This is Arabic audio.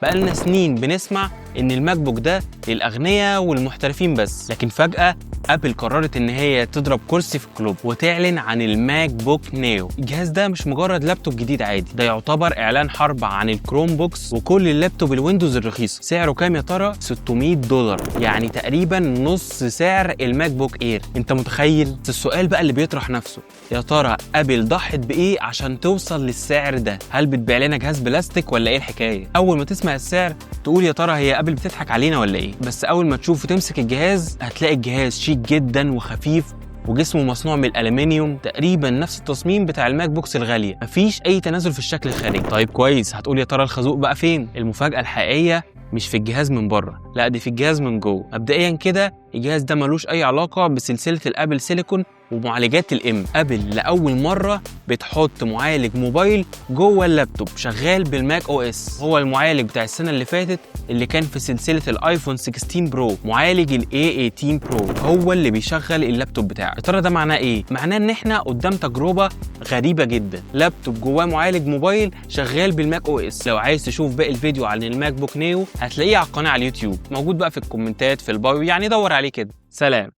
بقالنا سنين بنسمع ان الماك بوك ده للاغنياء والمحترفين بس، لكن فجأة ابل قررت ان هي تضرب كرسي في الكلوب وتعلن عن الماك بوك نيو. الجهاز ده مش مجرد لابتوب جديد عادي، ده يعتبر اعلان حرب عن الكروم بوكس وكل اللابتوب الويندوز الرخيصه. سعره كام يا ترى؟ $600، يعني تقريبا نص سعر الماك بوك اير. انت متخيل؟ بس السؤال بقى اللي بيطرح نفسه، يا ترى ابل ضحت بايه عشان توصل للسعر ده؟ هل بتبيع لنا جهاز بلاستيك ولا ايه الحكايه؟ اول ما تسمع السعر تقول يا ترى هي ابل بتضحك علينا ولا ايه؟ بس اول ما تشوف وتمسك الجهاز هتلاقي الجهاز شيك جدا وخفيف وجسمه مصنوع من الالومنيوم، تقريبا نفس التصميم بتاع الماك بوكس الغاليه، مفيش اي تنازل في الشكل الخارجي. طيب كويس، هتقول يا ترى الخازوق بقى فين؟ المفاجاه الحقيقيه مش في الجهاز من بره، لا دي في الجهاز من جوه. مبدئيا كده الجهاز ده ملوش اي علاقه بسلسله الابل سيليكون ومعالجات الام. ابل لاول مره بتحط معالج موبايل جوه اللابتوب شغال بالماك او اس. هو المعالج بتاع السنه اللي فاتت اللي كان في سلسله الايفون 16 برو، معالج الاي 18 برو هو اللي بيشغل اللابتوب بتاعك. يا ترى ده معناه ايه؟ معناه ان احنا قدام تجربه غريبه جدا، لابتوب جواه معالج موبايل شغال بالماك او اس. لو عايز تشوف باقي الفيديو عن الماك بوك نيو هتلاقيه على القناه على اليوتيوب، موجود بقى في الكومنتات في البايو، يعني دور عليه كده. سلام.